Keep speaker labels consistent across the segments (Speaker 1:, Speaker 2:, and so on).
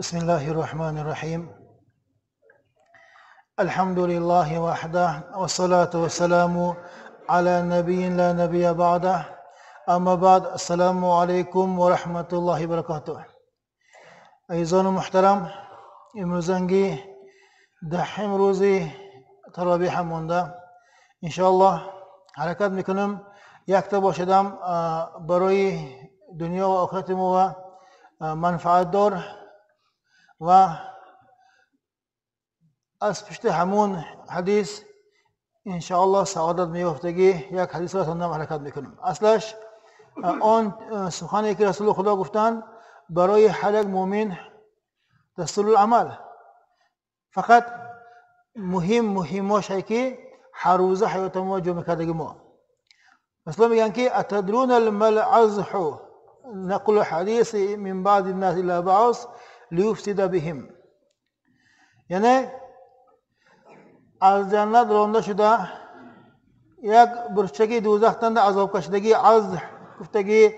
Speaker 1: بسم الله الرحمن الرحيم. الحمد لله وحده والصلاة والسلام على نبي لا نبي بعده. اما بعد، السلام عليكم ورحمة الله وبركاته. عزیزان محترم، امروزنگی دهم روزی تراویح مونده. انشاءالله حرکت میکنم یک تا باشدم برای دنیا و آخرت ما و منفعت دار و از پشت همون حدیث انشاءالله سعادت میافتگی یک حدیث را تندم حرکت میکنم. اصلش آن سخنی که رسول خدا گفتن برای هر یک مؤمن دستور العمل، فقط مهمش که هر روزه حیات ما جمع کردگی ما. رسول میگن که اتدرون الملعزح نقل حدیث من بعد الناس الى بعض لیفسد بهم، یعنی از جنت رانده شده یک برچگی دوزخ تند عذاب کشیدگی از گفتگی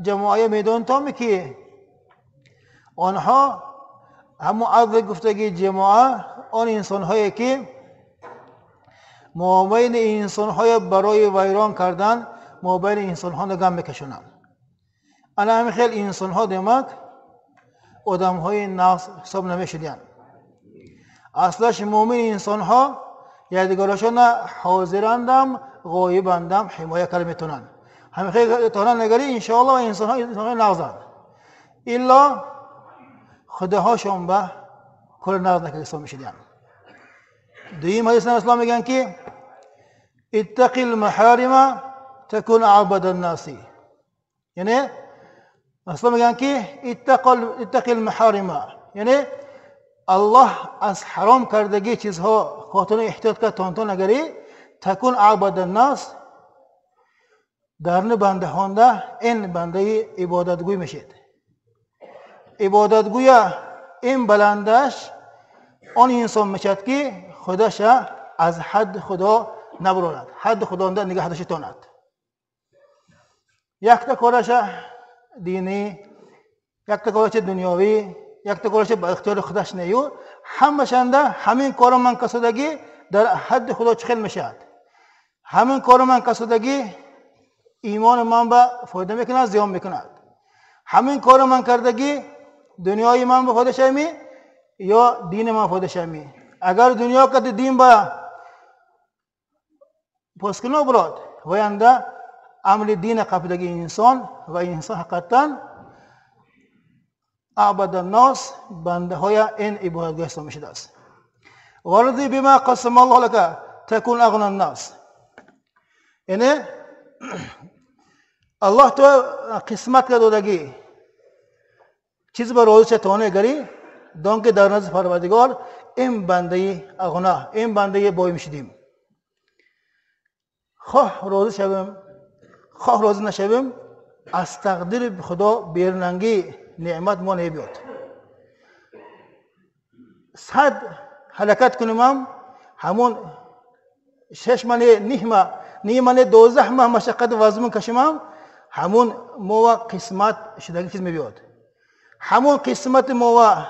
Speaker 1: جماعه میدان تا میکی آنها همون عذاب گفتگی جماعه آن انسان هایی که مابین انسان های برای ویران کردن مابین انسان ها نگم میکشونن. انا همین خیلی انسان ها دیمک آدم های نقص حساب نمیشدن. اصلش مومن انسان ها یادگارشون حاضرندم غایبندم حمایت کردن میتونن. همین خیلی تونن نگری انشاءالله و انسان ها نقصند الا خداهاشون به کل نقص نکرده میشدن. دویم حدیث اسلام میگن که اتقی المحارم تكون عبد الناس، یعنی اسلام میگن که اتقی المحارم، یعنی الله از حرام کردگی چیزها خاطر احتیاط کرد تانتون نگری تکون عبد الناس درن بنده هانده این بنده عبادتگوی میشید. عبادتگوی این بلندش آن انسان میشد که خودش از حد خدا نبراند، حد خدا نگه داشته تاند. یک تا کارش دینی، یک تا کارش دنیاوی، یک تا کارش با اختیار خودش نیو، همشنده همین کارو من کسودگی در حد خدا چخیل میشد. همین کارو من کسودگی ایمان من به فایده میکند زیان میکند. همین کارو من کردگی دنیای من به فایده شمی یا دین من فایده شمی. اگر دنیا کد دین با پسکنو براد وینده عمل دین قبلگی انسان و انسان حقیقتا عبد الناس بنده های این عبادتگاه اسلام شده است. ورضی بما قسم الله لك تكون اغنى الناس، یعنی الله تو قسمت کا دادگی چیز بر روز چتونه گری دون که در نزد پروردگار این بنده اغنا این بنده بای میشدیم. خواه روز شویم خواه روز نشویم از تقدیر خدا بیرنگی نعمت ما نبیاد. صد حرکت کنیم همون 6 ماه نیم ماه 12 ماه مشقت وزمون کشیم همون ما قسمت شدگی چیز میبیاد. همون قسمت ما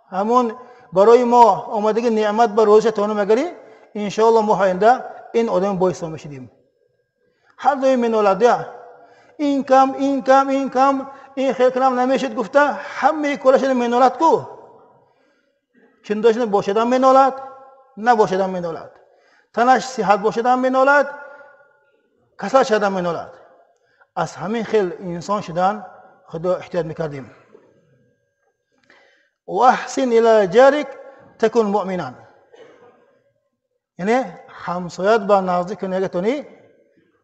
Speaker 1: همون برای ما آمدگی نعمت بر روزش تانو مگری انشاءالله ما آینده این آدم بایستا میشدیم. هر دوی منولده این کم این خیلی کنم نمیشد گفته همه کلش منولد کو چنداش باشدن منولد نباشدن منولد، تنش صحت باشدن منولد کسل شدن منولد. از همین خیل انسان شدن خدا احتیاط میکردیم. و احسن الى جارک تکون مؤمنا، یعنی همسایت با نزدیک کنگتونی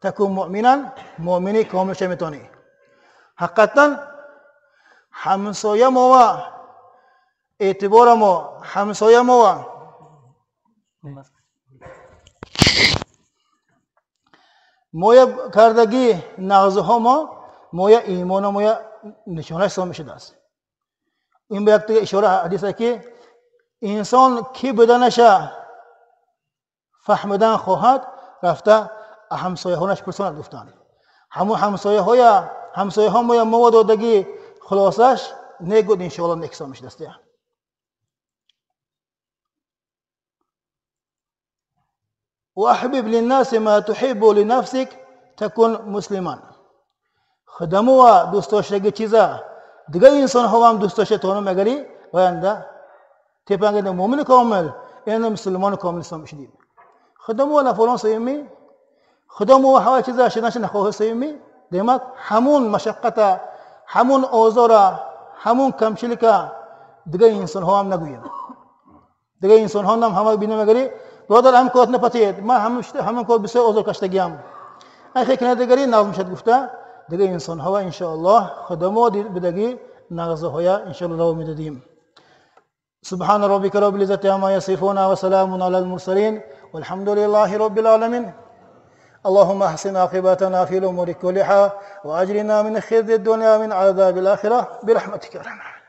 Speaker 1: تکون مؤمنا مؤمنی کامل شمیتونی. حقیقتا همسایه ما اعتبار ما همسایه ما مویا کردگی نغزه ها مویا ایمان مویا نشانه اسلام شده است. این به یک اشاره حدیثه که انسان کی بدنش فهمیدن خواهد رفته همسایه هانش پرساند گفتن همون همسایه ها مویا دادگی خلاصش نگود انشالله نکسامش دسته. وأحبب للناس ما تحب لنفسك تكون مسلما. خدموا دوستاشگی چیزا دیگه انسان ها هم دوستاش تونو مگری وینده تپانگه مومن کامل این مسلمان کامل اسلام شدیم. خدموا لفلان سیمی خدموا هوا چیزا شدنش نخواه سیمی دیمات همون مشقت همون اوزارا همون کمچلی که دیگه انسان ها هم نگویم. دیگه انسان ها هم همه بینه مگری برادر هم کات نپاتید ما همون کات بسیار اوزار کشتگیم. اخی کنه دیگری نظم شد گفته دیگه انسان ها ان شاء الله خدمات بدگی نغزه های ان شاء الله میدادیم. سبحان ربك رب العزة عما يصفون وسلام على المرسلين والحمد لله رب العالمين. اللهم احسن عاقبتنا في الامور كلها واجرنا من خزي الدنيا من عذاب الاخره برحمتك يا رحمن.